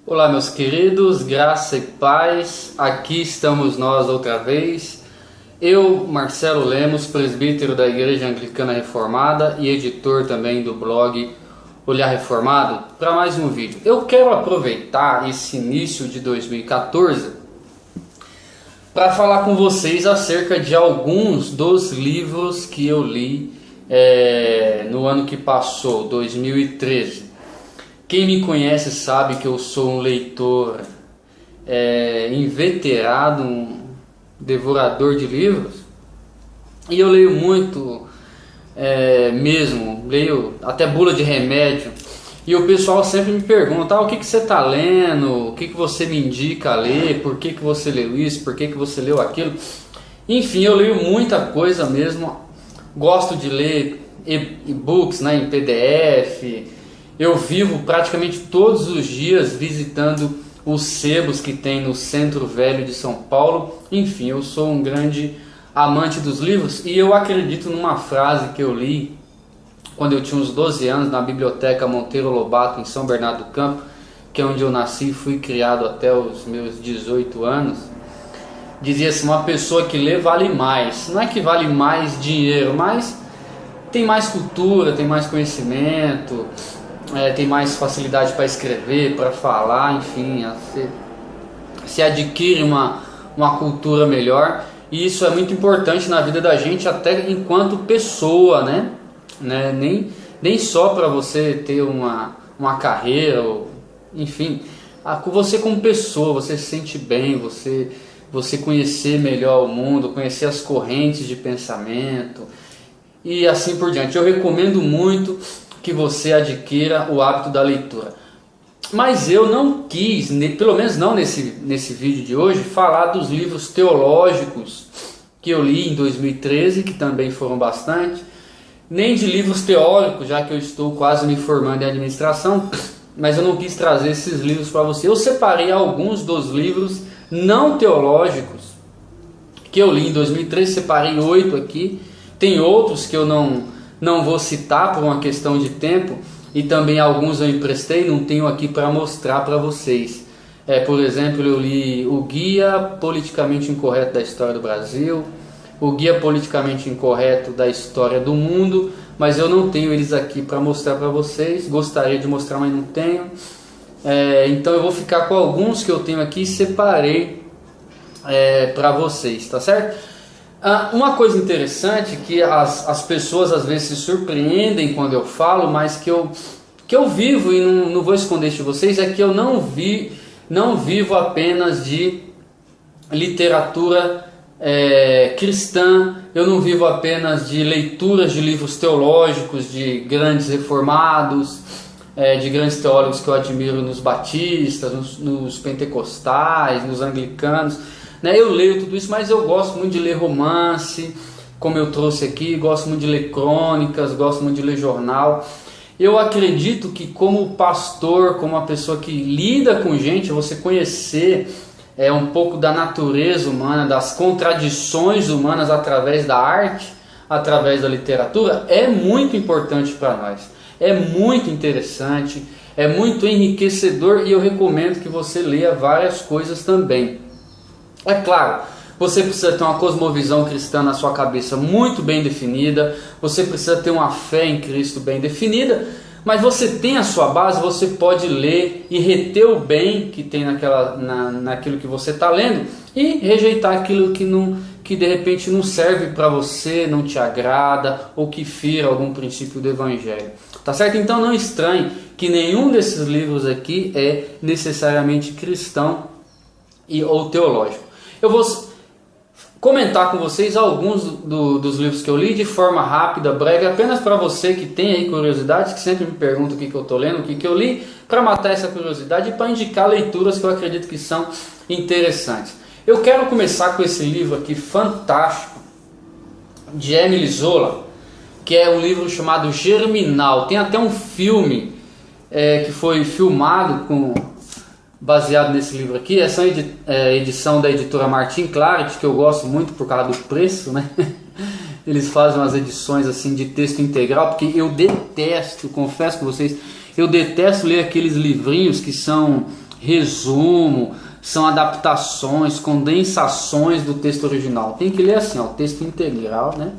Olá, meus queridos, graça e paz, aqui estamos nós outra vez. Eu, Marcelo Lemos, presbítero da Igreja Anglicana Reformada e editor também do blog Olhar Reformado, para mais um vídeo. Eu quero aproveitar esse início de 2014 para falar com vocês acerca de alguns dos livros que eu li no ano que passou, 2013. Quem me conhece sabe que eu sou um leitor inveterado, um devorador de livros, e eu leio muito mesmo, leio até bula de remédio, e o pessoal sempre me pergunta, o que você está lendo, o que você me indica a ler, por que você leu isso, por que você leu aquilo. Enfim, eu leio muita coisa mesmo, gosto de ler e-books, em PDF. Eu vivo praticamente todos os dias visitando os sebos que tem no Centro Velho de São Paulo. Enfim, eu sou um grande amante dos livros e eu acredito numa frase que eu li quando eu tinha uns 12 anos na Biblioteca Monteiro Lobato em São Bernardo do Campo, que é onde eu nasci e fui criado até os meus 18 anos. Dizia assim, uma pessoa que lê vale mais. Não é que vale mais dinheiro, mas tem mais cultura, tem mais conhecimento, tem mais facilidade para escrever, para falar, enfim, se adquire uma cultura melhor, e isso é muito importante na vida da gente, até enquanto pessoa, nem só para você ter uma carreira, enfim, você como pessoa, você se sente bem, você conhecer melhor o mundo, conhecer as correntes de pensamento e assim por diante. Eu recomendo muito que você adquira o hábito da leitura. Mas eu não quis, pelo menos não nesse vídeo de hoje, falar dos livros teológicos que eu li em 2013, que também foram bastante, nem de livros teóricos, já que eu estou quase me formando em administração, mas eu não quis trazer esses livros para você. Eu separei alguns dos livros não teológicos que eu li em 2013, separei 8 aqui, tem outros que eu não vou citar por uma questão de tempo, e também alguns eu emprestei, não tenho aqui para mostrar para vocês. Por exemplo, eu li o Guia Politicamente Incorreto da História do Brasil, o Guia Politicamente Incorreto da História do Mundo, mas eu não tenho eles aqui para mostrar para vocês. Gostaria de mostrar, mas não tenho. Então eu vou ficar com alguns que eu tenho aqui e separei para vocês, tá certo? Uma coisa interessante que as pessoas às vezes se surpreendem quando eu falo, mas que eu vivo e não vou esconder isso de vocês, é que eu não vivo apenas de literatura cristã, eu não vivo apenas de leituras de livros teológicos, de grandes reformados, de grandes teólogos que eu admiro nos batistas, nos pentecostais, nos anglicanos. Eu leio tudo isso, mas eu gosto muito de ler romance, como eu trouxe aqui, gosto muito de ler crônicas, gosto muito de ler jornal. Eu acredito que como pastor, como uma pessoa que lida com gente, você conhecer um pouco da natureza humana, das contradições humanas através da arte, através da literatura, é muito importante para nós. É muito interessante, é muito enriquecedor, e eu recomendo que você leia várias coisas também. É claro, você precisa ter uma cosmovisão cristã na sua cabeça muito bem definida, você precisa ter uma fé em Cristo bem definida, mas você tem a sua base, você pode ler e reter o bem que tem naquilo que você está lendo e rejeitar aquilo que de repente não serve para você, não te agrada ou que fira algum princípio do Evangelho. Tá certo? Então não estranhe que nenhum desses livros aqui é necessariamente cristão ou teológico. Eu vou comentar com vocês alguns dos livros que eu li de forma rápida, breve, apenas para você que tem aí curiosidades, que sempre me pergunta o que eu estou lendo, o que eu li, para matar essa curiosidade e para indicar leituras que eu acredito que são interessantes. Eu quero começar com esse livro aqui fantástico, de Émile Zola, que é um livro chamado Germinal. Tem até um filme que foi filmado baseado nesse livro aqui. Essa edição da editora Martin Claret, que eu gosto muito por causa do preço, Eles fazem umas edições assim de texto integral, porque eu detesto, confesso com vocês, eu detesto ler aqueles livrinhos que são resumo, são adaptações, condensações do texto original. Tem que ler assim, ó, o texto integral, né?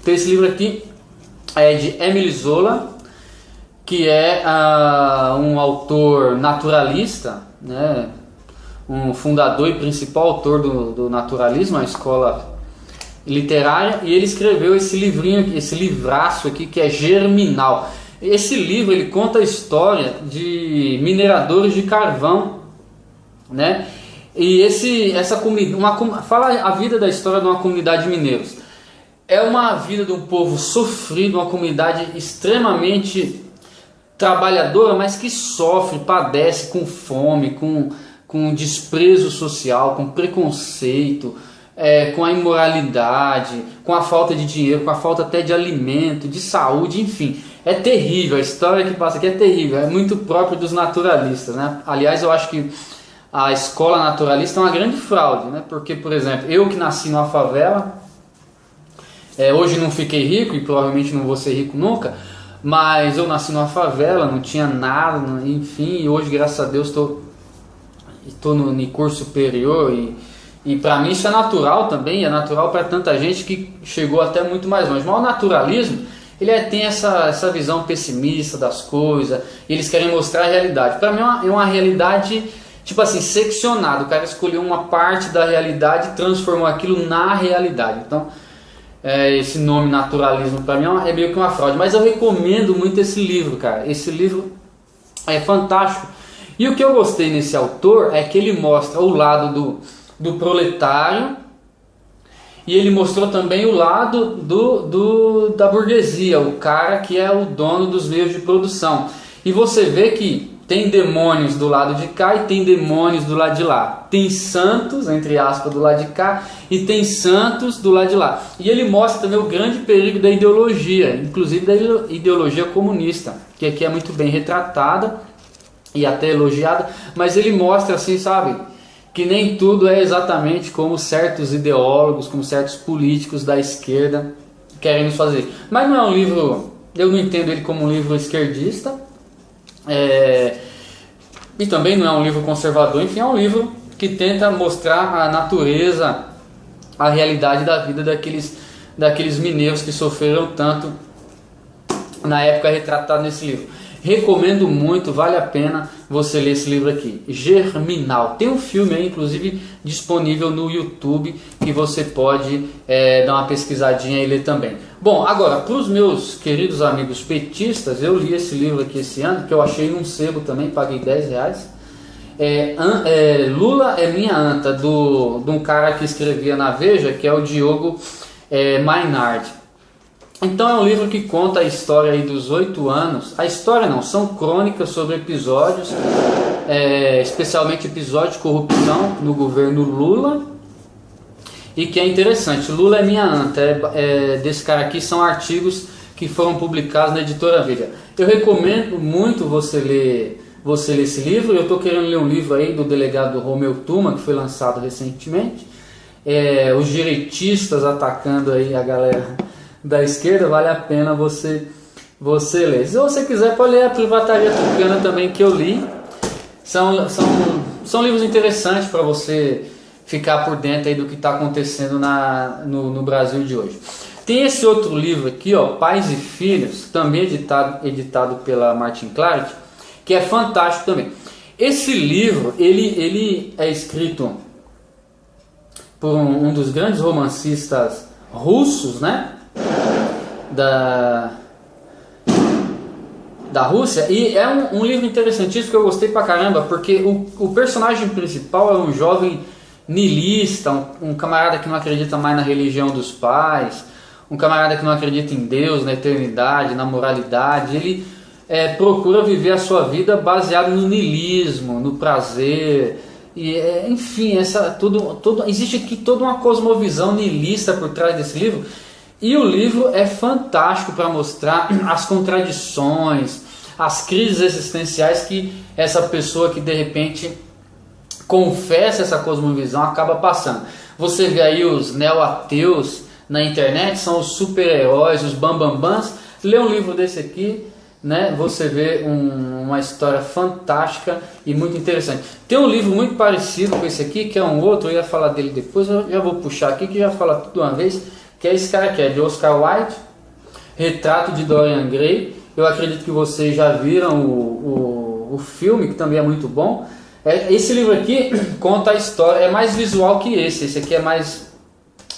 Então esse livro aqui é de Émile Zola, que é um autor naturalista, né? Um fundador e principal autor do naturalismo, a escola literária, e ele escreveu esse livrinho, esse livraço aqui, que é Germinal. Esse livro ele conta a história de mineradores de carvão, né? E essa comunidade, fala a vida da história de uma comunidade de mineiros. É uma vida de um povo sofrido, uma comunidade extremamente trabalhadora, mas que sofre, padece com fome, com desprezo social, com preconceito, com a imoralidade, com a falta de dinheiro, com a falta até de alimento, de saúde, enfim. É terrível, a história que passa aqui é terrível, é muito próprio dos naturalistas, né? Aliás, eu acho que a escola naturalista é uma grande fraude, né? Porque, por exemplo, eu que nasci numa favela, hoje não fiquei rico e provavelmente não vou ser rico nunca, mas eu nasci numa favela, não tinha nada, enfim, e hoje, graças a Deus, estou no curso superior e para mim isso é natural também, é natural para tanta gente que chegou até muito mais longe. Mas o naturalismo, ele tem essa visão pessimista das coisas, e eles querem mostrar a realidade. Para mim é uma realidade, tipo assim, seccionada. O cara escolheu uma parte da realidade e transformou aquilo na realidade. Então, esse nome naturalismo para mim é meio que uma fraude. Mas eu recomendo muito esse livro, cara. Esse livro é fantástico. E o que eu gostei nesse autor é que ele mostra o lado do proletário, e ele mostrou também o lado da burguesia, o cara que é o dono dos meios de produção. E você vê que tem demônios do lado de cá e tem demônios do lado de lá. Tem santos, entre aspas, do lado de cá e tem santos do lado de lá. E ele mostra também o grande perigo da ideologia, inclusive da ideologia comunista, que aqui é muito bem retratada e até elogiada, mas ele mostra assim, sabe, que nem tudo é exatamente como certos ideólogos, como certos políticos da esquerda querem nos fazer. Mas não é um livro, eu não entendo ele como um livro esquerdista, e também não é um livro conservador, enfim, é um livro que tenta mostrar a natureza, a realidade da vida daqueles mineiros que sofreram tanto na época retratada nesse livro. Recomendo muito, vale a pena você ler esse livro aqui, Germinal. Tem um filme aí, inclusive, disponível no YouTube, que você pode dar uma pesquisadinha e ler também. Bom, agora, para os meus queridos amigos petistas, eu li esse livro aqui esse ano, que eu achei num sebo também, paguei R$10. Lula é Minha Anta, de um cara que escrevia na Veja, que é o Diogo Mainardi. Então é um livro que conta a história aí dos 8 anos. A história não, são crônicas sobre episódios, especialmente episódios de corrupção no governo Lula. E que é interessante, Lula é Minha Anta, desse cara aqui, são artigos que foram publicados na editora Veja. Eu recomendo muito você ler esse livro. Eu estou querendo ler um livro aí do delegado Romeu Tuma, que foi lançado recentemente. Os direitistas atacando aí a galera da esquerda, vale a pena você ler. Se você quiser, pode ler a Privataria Tucana também, que eu li. São livros interessantes para você ficar por dentro aí do que está acontecendo no Brasil de hoje. Tem esse outro livro aqui, ó, Pais e Filhos, também editado pela Martin Clark, que é fantástico também. Esse livro, ele é escrito por um dos grandes romancistas russos, né? Da Rússia, e é um livro interessantíssimo que eu gostei pra caramba, porque o personagem principal é um jovem niilista, um camarada que não acredita mais na religião dos pais, um camarada que não acredita em Deus, na eternidade, na moralidade. Ele procura viver a sua vida baseado no niilismo, no prazer, e enfim, existe aqui toda uma cosmovisão niilista por trás desse livro. E o livro é fantástico para mostrar as contradições, as crises existenciais que essa pessoa que de repente confessa essa cosmovisão acaba passando. Você vê aí os neo-ateus na internet, são os super-heróis, os bambambãs. Lê um livro desse aqui, né, você vê uma história fantástica e muito interessante. Tem um livro muito parecido com esse aqui, que é um outro, eu ia falar dele depois, eu já vou puxar aqui, que já fala tudo de uma vez, que é esse cara aqui, é de Oscar Wilde, Retrato de Dorian Gray. Eu acredito que vocês já viram o filme, que também é muito bom. Esse livro aqui conta a história, é mais visual que esse aqui é mais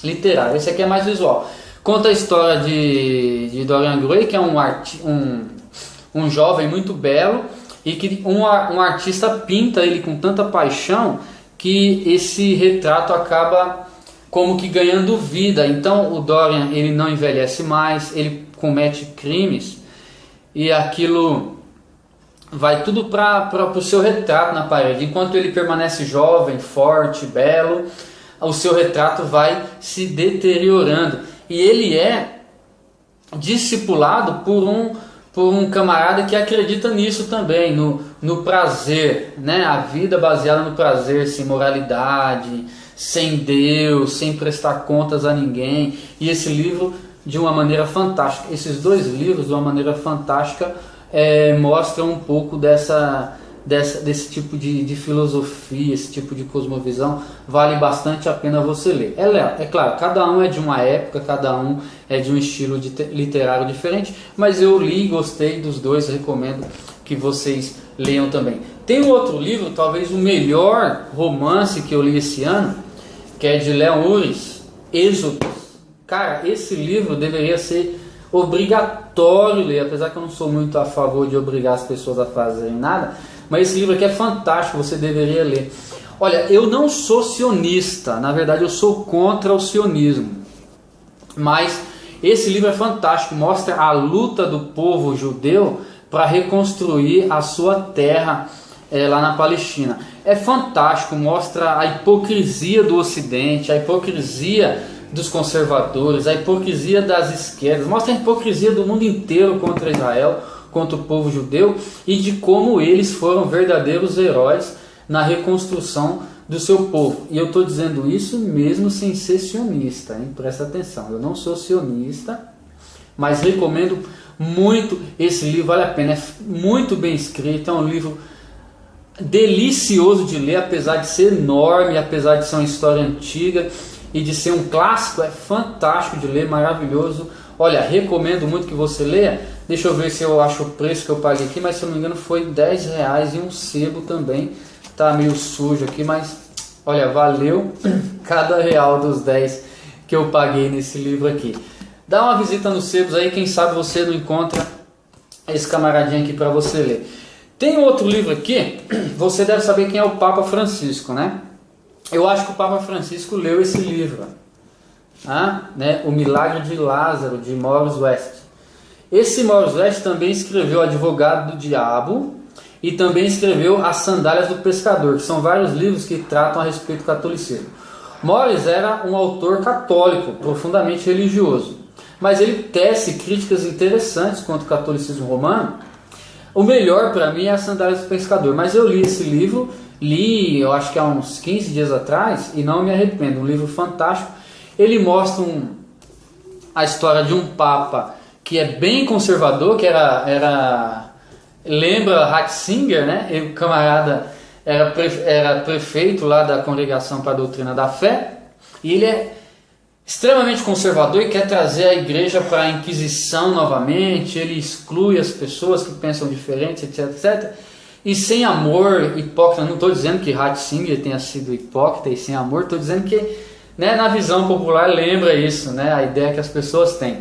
literário, esse aqui é mais visual. Conta a história de Dorian Gray, que é um jovem muito belo, e que um artista pinta ele com tanta paixão que esse retrato acaba como que ganhando vida. Então o Dorian, ele não envelhece mais, ele comete crimes, e aquilo vai tudo para o seu retrato na parede. Enquanto ele permanece jovem, forte, belo, o seu retrato vai se deteriorando. E ele é discipulado por um camarada que acredita nisso também, no prazer, né? A vida baseada no prazer, sem moralidade, sem Deus, sem prestar contas a ninguém. E esse livro, de uma maneira fantástica, esses dois livros, de uma maneira fantástica, mostram um pouco desse tipo de filosofia, esse tipo de cosmovisão. Vale bastante a pena você ler. É claro, cada um é de uma época, cada um é de um estilo literário diferente, mas eu li e gostei dos dois, recomendo que vocês leiam também. Tem um outro livro, talvez o melhor romance que eu li esse ano, que é de Leon Uris, Êxodo. Cara, esse livro deveria ser obrigatório ler, apesar que eu não sou muito a favor de obrigar as pessoas a fazerem nada, mas esse livro aqui é fantástico, você deveria ler. Olha, eu não sou sionista, na verdade eu sou contra o sionismo, mas esse livro é fantástico, mostra a luta do povo judeu para reconstruir a sua terra lá na Palestina. É fantástico, mostra a hipocrisia do Ocidente, a hipocrisia dos conservadores, a hipocrisia das esquerdas, mostra a hipocrisia do mundo inteiro contra Israel, contra o povo judeu, e de como eles foram verdadeiros heróis na reconstrução do seu povo. E eu estou dizendo isso mesmo sem ser sionista, hein? Presta atenção, eu não sou sionista, mas recomendo muito esse livro, vale a pena, é muito bem escrito, é um livro delicioso de ler, apesar de ser enorme, apesar de ser uma história antiga e de ser um clássico, é fantástico de ler, maravilhoso. Olha, recomendo muito que você leia. Deixa eu ver se eu acho o preço que eu paguei aqui, mas se eu não me engano foi R$10 e um sebo também. Tá meio sujo aqui, mas olha, valeu cada real dos 10 que eu paguei nesse livro aqui. Dá uma visita nos sebos aí, quem sabe você não encontra esse camaradinho aqui para você ler. Tem outro livro aqui, você deve saber quem é o Papa Francisco, né? Eu acho que o Papa Francisco leu esse livro, né? O Milagre de Lázaro, de Morris West. Esse Morris West também escreveu Advogado do Diabo e também escreveu As Sandálias do Pescador, que são vários livros que tratam a respeito do catolicismo. Morris era um autor católico, profundamente religioso, mas ele tece críticas interessantes contra o catolicismo romano. O melhor para mim é As Sandálias do Pescador, mas eu li esse livro, eu acho que há uns 15 dias atrás, e não me arrependo, um livro fantástico. Ele mostra a história de um papa que é bem conservador, que lembra Ratzinger, né? O camarada era prefeito lá da Congregação para a Doutrina da Fé, e ele é extremamente conservador e quer trazer a igreja para a Inquisição novamente. Ele exclui as pessoas que pensam diferente, etc, etc. E sem amor, hipócrita. Não estou dizendo que Ratzinger tenha sido hipócrita e sem amor, estou dizendo que, né, na visão popular lembra isso, né, a ideia que as pessoas têm.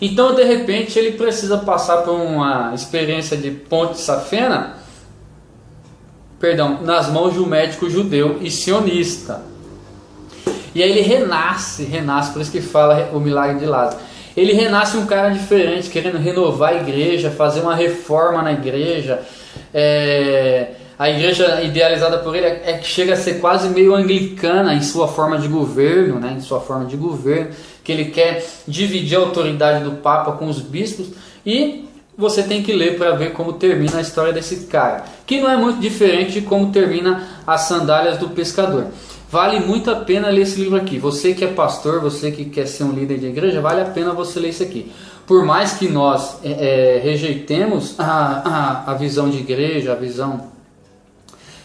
Então, de repente, ele precisa passar por uma experiência de ponte safena, nas mãos de um médico judeu e sionista. E aí ele renasce, por isso que fala o Milagre de Lázaro. Ele renasce um cara diferente, querendo renovar a igreja, fazer uma reforma na igreja. A igreja idealizada por ele que chega a ser quase meio anglicana em sua forma de governo, né? Que ele quer dividir a autoridade do Papa com os bispos. E você tem que ler para ver como termina a história desse cara, que não é muito diferente de como termina As Sandálias do Pescador. Vale muito a pena ler esse livro aqui. Você que é pastor, você que quer ser um líder de igreja, vale a pena você ler isso aqui. por mais que nós rejeitemos a visão de igreja, a visão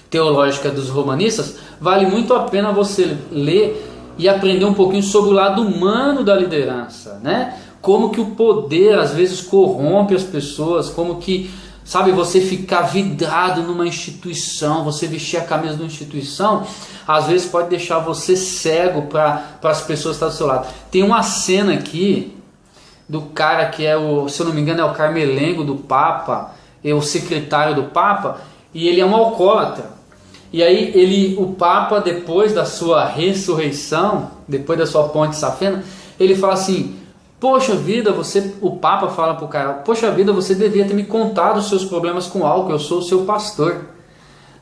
teológica dos romanistas, vale muito a pena você ler e aprender um pouquinho sobre o lado humano da liderança, né? Como que o poder às vezes corrompe as pessoas, como que, sabe, você ficar vidrado numa instituição, você vestir a camisa de uma instituição, às vezes pode deixar você cego para as pessoas que estão do seu lado. Tem uma cena aqui do cara que é se eu não me engano, é o Carmelengo do Papa, é o secretário do Papa, e ele é um alcoólatra. E aí o Papa, depois da sua ressurreição, depois da sua ponte safena, ele fala assim: poxa vida, o Papa fala pro cara, poxa vida, você devia ter me contado os seus problemas com álcool, eu sou o seu pastor.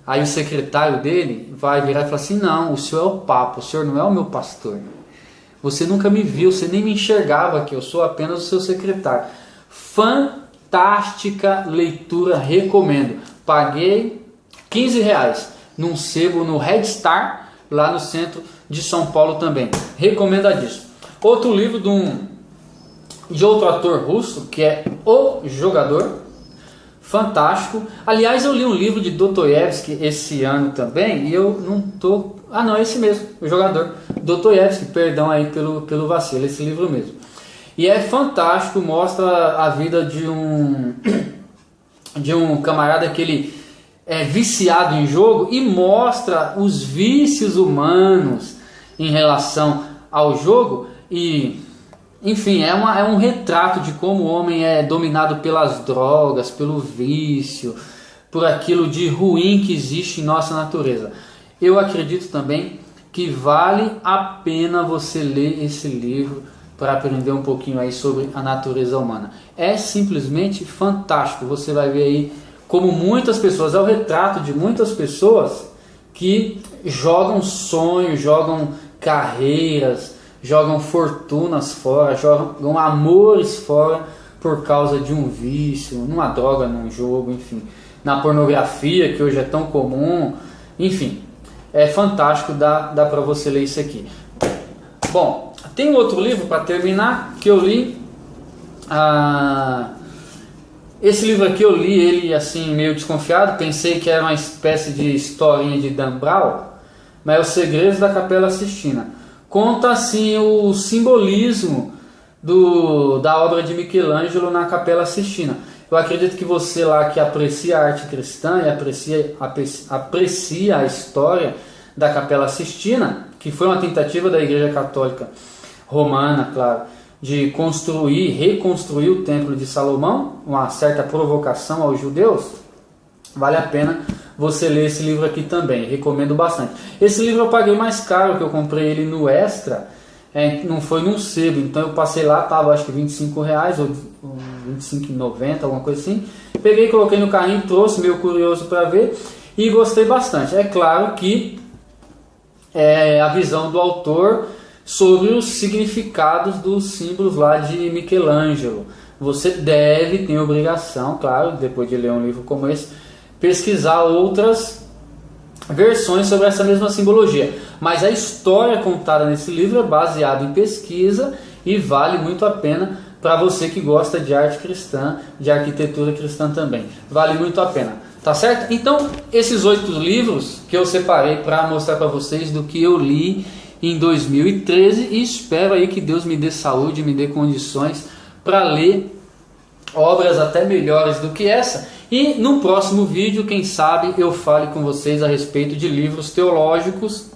Aí o secretário dele vai virar e falar assim: não, o senhor é o Papa, o senhor não é o meu pastor. Você nunca me viu, você nem me enxergava aqui, eu sou apenas o seu secretário. Fantástica leitura, recomendo. Paguei R$15 num sebo no Red Star, lá no centro de São Paulo também. Recomendadíssimo. Outro livro de outro ator russo, que é O Jogador. Fantástico. Aliás, eu li um livro de Dostoiévski esse ano também, e eu não tô... Ah não, esse mesmo, O Jogador. Dostoiévski, perdão aí pelo vacilo, esse livro mesmo. E é fantástico, mostra a vida de um camarada que ele é viciado em jogo e mostra os vícios humanos em relação ao jogo. E, enfim, é um retrato de como o homem é dominado pelas drogas, pelo vício, por aquilo de ruim que existe em nossa natureza. Eu acredito também que vale a pena você ler esse livro para aprender um pouquinho aí sobre a natureza humana. É simplesmente fantástico. Você vai ver aí como muitas pessoas, é o retrato de muitas pessoas que jogam sonhos, jogam carreiras, jogam fortunas fora, jogam amores fora por causa de um vício, numa droga, num jogo, enfim, na pornografia que hoje é tão comum, enfim, é fantástico, dá para você ler isso aqui. Bom, tem um outro livro para terminar que eu li. Esse livro aqui eu li ele assim meio desconfiado, pensei que era uma espécie de historinha de Dan Brown, mas é Os Segredos da Capela Sistina. Conta assim o simbolismo da obra de Michelangelo na Capela Sistina. Eu acredito que você lá que aprecia a arte cristã e aprecia a história da Capela Sistina, que foi uma tentativa da Igreja Católica Romana, claro, de reconstruir o Templo de Salomão, uma certa provocação aos judeus, vale a pena você ler esse livro aqui também, recomendo bastante. Esse livro eu paguei mais caro, que eu comprei ele no Extra, não foi num sebo, então eu passei lá, estava acho que R$25 ou R$25,90, alguma coisa assim. Peguei, coloquei no carrinho, trouxe, meio curioso para ver, e gostei bastante. É claro que a visão do autor sobre os significados dos símbolos lá de Michelangelo. Você deve, tem obrigação, claro, depois de ler um livro como esse, pesquisar outras versões sobre essa mesma simbologia. Mas a história contada nesse livro é baseada em pesquisa e vale muito a pena para você que gosta de arte cristã, de arquitetura cristã também. Vale muito a pena, tá certo? Então, esses 8 livros que eu separei para mostrar para vocês do que eu li em 2013 e espero aí que Deus me dê saúde, me dê condições para ler obras até melhores do que essa. E no próximo vídeo, quem sabe, eu fale com vocês a respeito de livros teológicos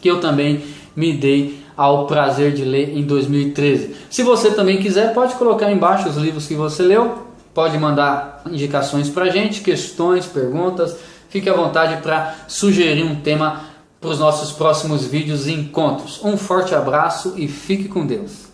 que eu também me dei ao prazer de ler em 2013. Se você também quiser, pode colocar embaixo os livros que você leu, pode mandar indicações para a gente, questões, perguntas, fique à vontade para sugerir um tema para os nossos próximos vídeos e encontros. Um forte abraço e fique com Deus.